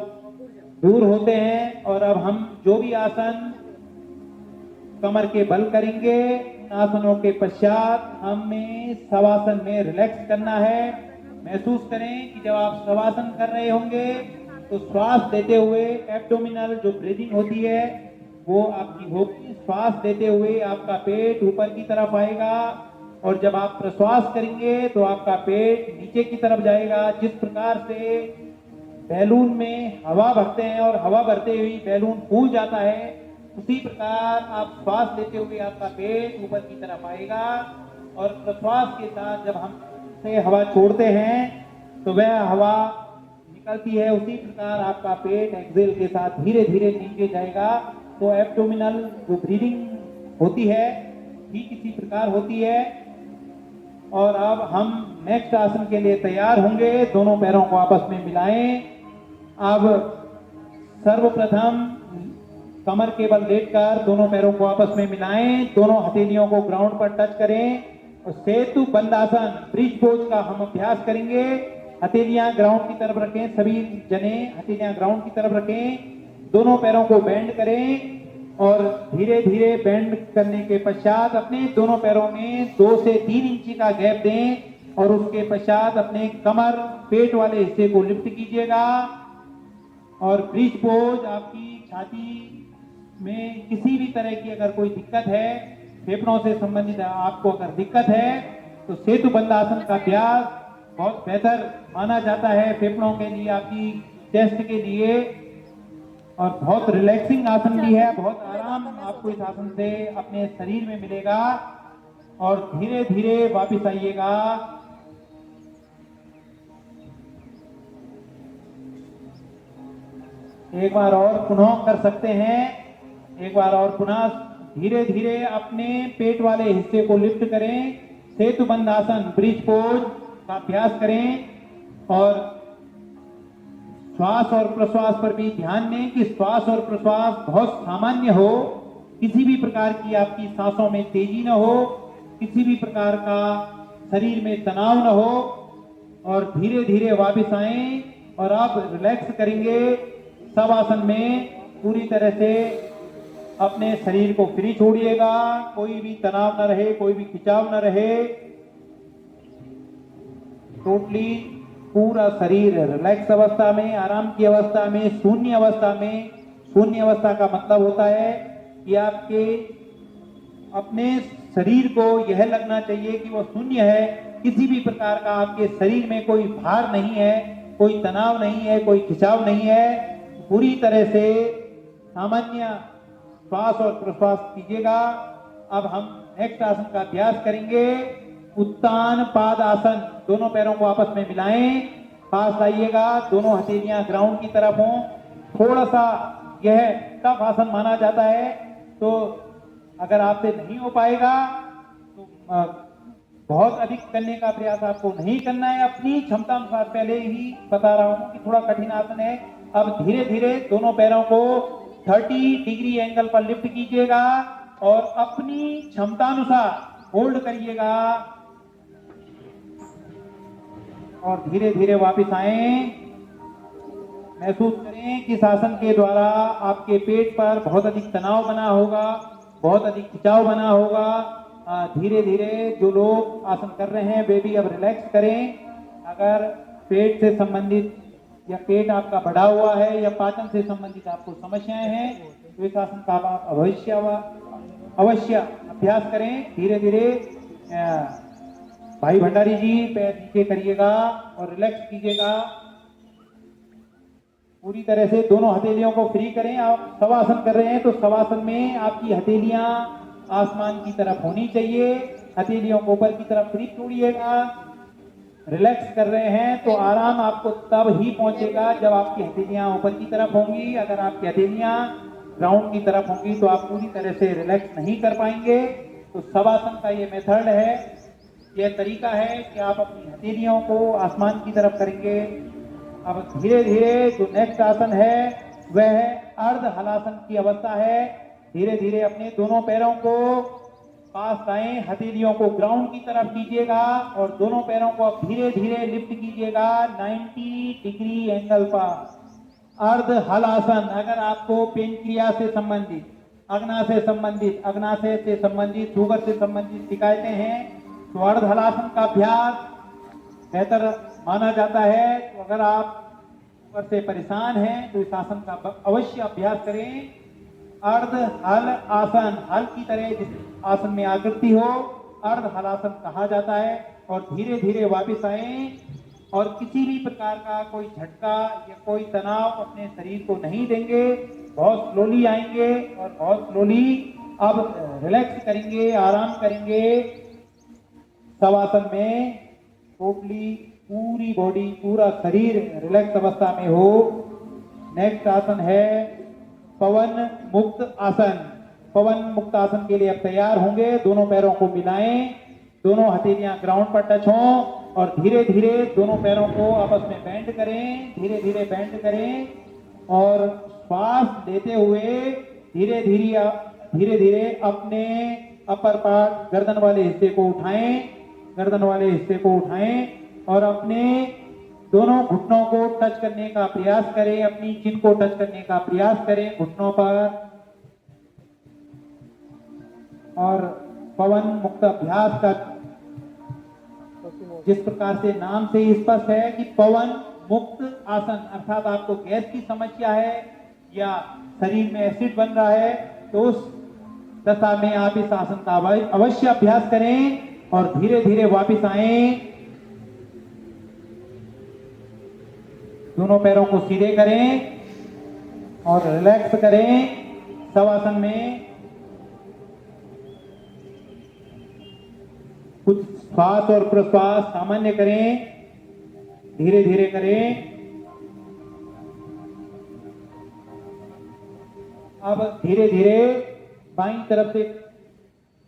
Speaker 3: दूर होते हैं। और अब हम जो भी आसन कमर के बल करेंगे, आसनों के पश्चात हमें शवासन में रिलैक्स करना है। महसूस करें कि जब आप शवासन कर रहे होंगे तो श्वास लेते हुए एब्डोमिनल जो ब्रीदिंग होती है वो आपकी होगी। श्वास लेते हुए आपका पेट ऊपर की तरफ आएगा और जब आप प्रश्वास करेंगे तो आपका पेट नीचे की तरफ जाएगा। जिस प्रकार से बैलून में हवा भरते हैं और हवा भरते हुए बैलून फूल जाता है, उसी प्रकार आप श्वास लेते हुए आपका पेट ऊपर की तरफ आएगा और प्रश्वास के साथ जब हम से हवा छोड़ते हैं तो वह हवा निकलती है। उसी प्रकार आपका पेट एक्सेल के साथ धीरे धीरे नीचे जाएगा। तो एब्डोमिनल जो ब्रीदिंग होती है ठीक इसी प्रकार होती है। और अब हम नेक्स्ट आसन के लिए तैयार होंगे। दोनों पैरों को आपस में मिलाएं। अब सर्वप्रथम कमर के बल लेटकर दोनों पैरों को आपस में मिलाएं। दोनों हथेलियों को ग्राउंड पर टच करें और सेतु बंदासन ब्रिज पोज का हम अभ्यास करेंगे। हथेलियां ग्राउंड की तरफ रखें, सभी जने हथेलियां ग्राउंड की तरफ रखें। दोनों पैरों को बेंड करें और धीरे धीरे बेंड करने के पश्चात अपने दोनों पैरों में 2 से 3 इंची का गैप दें और उसके पश्चात अपने कमर, पेट वाले हिस्से को लिफ्ट कीजिएगा। और ब्रिज पोज, आपकी छाती में किसी भी तरह की अगर कोई दिक्कत है फेफड़ों से संबंधित आपको अगर दिक्कत है तो सेतु बंद आसन का अभ्यास बहुत बेहतर माना जाता है फेफड़ों के लिए, आपकी चेस्ट के लिए, और बहुत रिलैक्सिंग आसन भी है। बहुत आराम आपको इस आसन से अपने शरीर में मिलेगा और धीरे धीरे वापस आइएगा। एक बार और पुनः कर सकते हैं, एक बार और पुनः धीरे धीरे अपने पेट वाले हिस्से को लिफ्ट करें, सेतु बंद आसन ब्रिज पोज का अभ्यास करें और श्वास और प्रश्वास पर भी ध्यान दें कि श्वास और प्रश्वास बहुत सामान्य हो, किसी भी प्रकार की आपकी सांसों में तेजी न हो, किसी भी प्रकार का शरीर में तनाव न हो, और धीरे धीरे वापस आएं और आप रिलैक्स करेंगे। सब आसन में पूरी तरह से अपने शरीर को फ्री छोड़िएगा, कोई भी तनाव न रहे, कोई भी खिंचाव न रहे, टोटली पूरा शरीर रिलैक्स अवस्था में, आराम की अवस्था में, शून्य अवस्था में। शून्य अवस्था का मतलब होता है कि आपके अपने शरीर को यह लगना चाहिए कि वो शून्य है, किसी भी प्रकार का आपके शरीर में कोई भार नहीं है, कोई तनाव नहीं है, कोई खिंचाव नहीं है, पूरी तरह से सामान्य श्वास और प्रश्वास कीजिएगा। अब हम नेक्स्ट आसन का अभ्यास करेंगे, उत्तान पाद आसन। दोनों पैरों को आपस में मिलाएं, पास लाइएगा, दोनों हथेलियां ग्राउंड की तरफ हों। थोड़ा सा यह टफ आसन माना जाता है, तो अगर आपसे नहीं हो पाएगा तो बहुत अधिक करने का प्रयास आपको नहीं करना है, अपनी क्षमता अनुसार। पहले ही बता रहा हूं कि थोड़ा कठिन आसन है। अब धीरे धीरे दोनों पैरों को 30 डिग्री एंगल पर लिफ्ट कीजिएगा और अपनी क्षमता अनुसार होल्ड करिएगा और धीरे धीरे वापस आएं। महसूस करें कि इस आसन के द्वारा आपके पेट पर बहुत अधिक तनाव बना होगा, बहुत अधिक खिंचाव बना होगा। धीरे धीरे जो लोग आसन कर रहे हैं वे भी अब रिलैक्स करें। अगर पेट से संबंधित या पेट आपका बढ़ा हुआ है या पाचन से संबंधित आपको समस्याएं हैं तो इस आसन का आप अवश्य अभ्यास करें। धीरे धीरे भाई भंडारी जी पैर नीचे करिएगा और रिलैक्स कीजिएगा। पूरी तरह से दोनों हथेलियों को फ्री करें। आप शवासन कर रहे हैं तो शवासन में आपकी हथेलियां आसमान की तरफ होनी चाहिए, हथेलियों को ऊपर की तरफ फ्री छोड़िएगा। रिलैक्स कर रहे हैं तो आराम आपको तब ही पहुंचेगा जब आपकी हथेलियां ऊपर की तरफ होंगी। अगर आपकी हथेलियां ग्राउंड की तरफ होंगी तो आप पूरी तरह से रिलैक्स नहीं कर पाएंगे। तो शवासन का ये मेथड है, यह तरीका है कि आप अपनी हथेलियों को आसमान की तरफ करेंगे। अब धीरे धीरे जो नेक्स्ट आसन है वह है अर्ध हलासन की अवस्था है। धीरे धीरे अपने दोनों पैरों को पास लाएं, हथेलियों को ग्राउंड की तरफ कीजिएगा और दोनों पैरों को अब धीरे धीरे लिफ्ट कीजिएगा 90 डिग्री एंगल पर। अर्ध हलासन, अगर आपको पेनक्रिया से संबंधित, अग्नाशय से संबंधित, शुगर से संबंधित शिकायतें हैं तो अर्ध हलासन का अभ्यास बेहतर माना जाता है। तो अगर आप शुगर से परेशान हैं तो इस आसन का अवश्य अभ्यास करें। अर्ध हल आसन, हल की तरह जिस आसन में आकृति हो अर्ध हलासन कहा जाता है। और धीरे धीरे वापस आएं और किसी भी प्रकार का कोई झटका या कोई तनाव अपने शरीर को नहीं देंगे। बहुत स्लोली आएंगे और बहुत स्लोली अब रिलैक्स करेंगे, आराम करेंगे। शवासन में टोटली पूरी बॉडी, पूरा शरीर रिलैक्स अवस्था में हो। नेक्स्ट आसन है पवन मुक्त आसन। पवन मुक्त आसन के लिए अब तैयार होंगे। दोनों पैरों को मिलाएं, दोनों हथेलियां ग्राउंड पर टच हों और धीरे धीरे दोनों पैरों को आपस में बेंड करें। धीरे धीरे बेंड करें और श्वास लेते हुए धीरे धीरे अपने अपर पार्ट गर्दन वाले हिस्से को उठाएं और अपने दोनों घुटनों को टच करने का प्रयास करें, अपनी चिन को टच करने का प्रयास करें घुटनों पर। और पवन मुक्त अभ्यास का जिस प्रकार से नाम से ही स्पष्ट है कि पवन मुक्त आसन, अर्थात आपको गैस की समस्या है या शरीर में एसिड बन रहा है तो उस दशा में आप इस आसन का अवश्य अभ्यास करें और धीरे धीरे वापस आए। दोनों पैरों को सीधे करें और रिलैक्स करें शवासन में। कुछ श्वास और प्रश्वास सामान्य करें, धीरे धीरे करें। अब धीरे धीरे बाईं तरफ से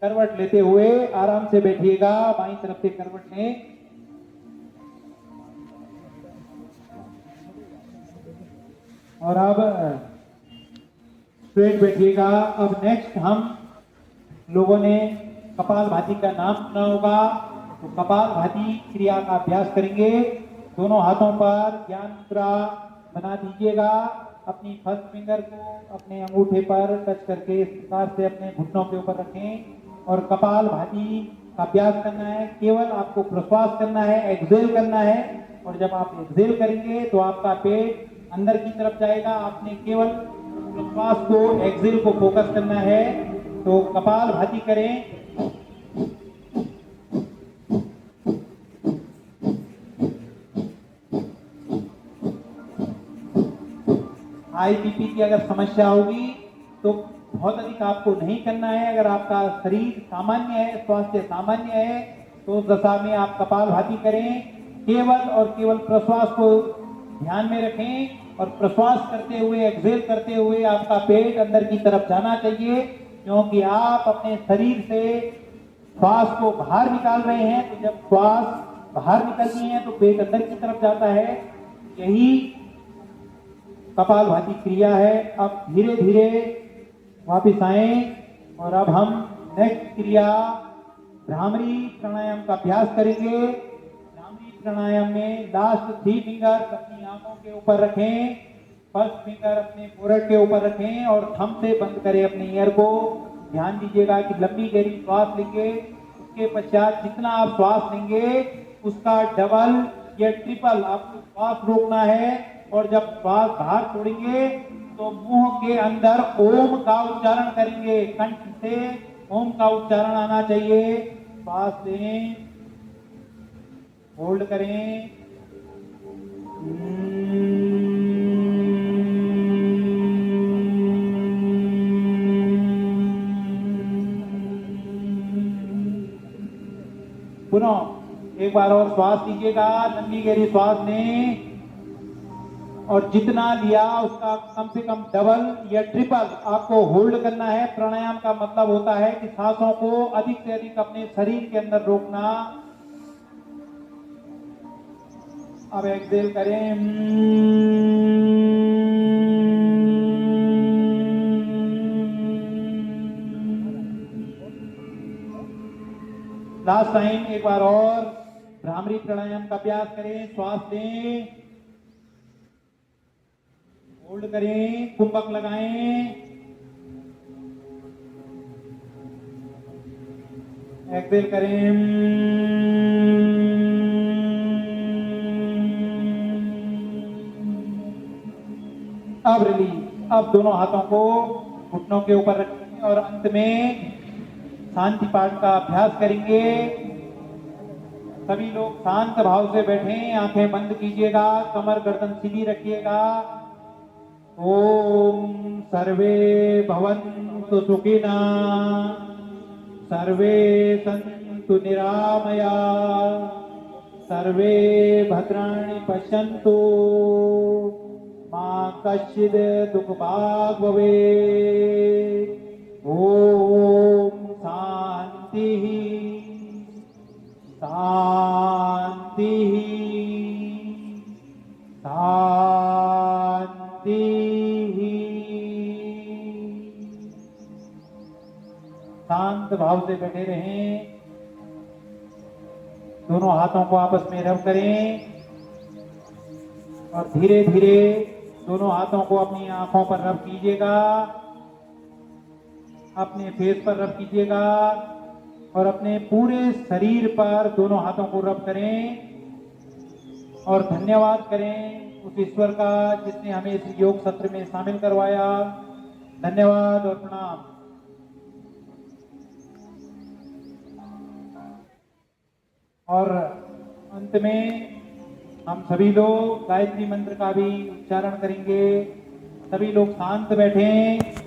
Speaker 3: करवट लेते हुए आराम से बैठिएगा। बाईं तरफ से करवट लें। और अब स्ट्रेट बैठिएगा। अब नेक्स्ट हम लोगों ने कपालभाति का नाम सुना होगा, तो कपालभाति क्रिया का अभ्यास करेंगे। दोनों हाथों पर ज्ञान मुद्रा बना दीजिएगा। अपनी फर्स्ट फिंगर को अपने अंगूठे पर टच करके इस प्रकार से अपने घुटनों के ऊपर रखें और कपालभाति का अभ्यास करना है। केवल आपको प्रश्वास करना है, एक्सहेल करना है। और जब आप एक्सहेल करेंगे तो आपका पेट अंदर की तरफ जाएगा। आपने केवल प्रश्वास को, एक्सहेल को फोकस करना है। तो कपालभाति करें। हाई बीपी की अगर समस्या होगी तो बहुत अधिक आपको नहीं करना है। अगर आपका शरीर सामान्य है, स्वास्थ्य सामान्य है, तो उस दशा में आप कपालभाति करें। केवल और केवल प्रश्वास को ध्यान में रखें और प्रश्वास करते हुए, एक्सहेल करते हुए आपका पेट अंदर की तरफ जाना चाहिए, क्योंकि आप अपने शरीर से श्वास को बाहर निकाल रहे हैं। तो जब श्वास बाहर निकलती है तो पेट अंदर की तरफ जाता है। यही कपालभाति क्रिया है। अब धीरे धीरे वापिस आए और अब हम नेक्स्ट क्रिया भ्रामरी प्राणायाम का अभ्यास करेंगे। भ्रामरी प्राणायाम में लास्ट 3 फिंगर अपनी आंखों के ऊपर रखें, फर्स्ट फिंगर अपने फोrehead के ऊपर रखें और थंब से बंद करें अपने ईयर को। ध्यान दीजिएगा कि लंबी गहरी श्वास लेंगे, उसके पश्चात जितना आप श्वास लेंगे उसका डबल या ट्रिपल आपको श्वास रोकना है। और जब श्वास बाहर छोड़ेंगे तो मुंह के अंदर ओम का उच्चारण करेंगे। कंठ से ओम का उच्चारण आना चाहिए। श्वास लें, होल्ड करें, पुनः एक बार और श्वास लीजिएगा। लंबी गहरी श्वास लें और जितना लिया उसका कम से कम डबल या ट्रिपल आपको होल्ड करना है। प्राणायाम का मतलब होता है कि सांसों को अधिक से अधिक अपने शरीर के अंदर रोकना। अब एक्सहेल करें। लास्ट टाइम एक बार और भ्रामरी प्राणायाम का अभ्यास करें। श्वास लें, होल्ड करें, कुंभक लगाएं, एक्सहेल करें। अब रिलीज। अब दोनों हाथों को घुटनों के ऊपर रखें और अंत में शांति पाठ का अभ्यास करेंगे। सभी लोग शांत भाव से बैठें, आंखें बंद कीजिएगा, कमर गर्दन सीधी रखिएगा। ओम सर्वे भवन्तु सुखिनः, सर्वे सन्तु निरामया, सर्वे भद्राणि पश्यन्तु, मा कश्चित् दुःखभाग् भवेत्। ओम शांतिः शांतिः शांतिः। शांत भाव से बैठे रहें। दोनों हाथों को आपस में रब करें और धीरे धीरे दोनों हाथों को अपनी आंखों पर रब कीजिएगा, अपने फेस पर रब कीजिएगा और अपने पूरे शरीर पर दोनों हाथों को रब करें और धन्यवाद करें उस ईश्वर का जिसने हमें इस योग सत्र में शामिल करवाया। धन्यवाद और प्रणाम। और अंत में हम सभी लोग गायत्री मंत्र का भी उच्चारण करेंगे। सभी लोग शांत बैठें।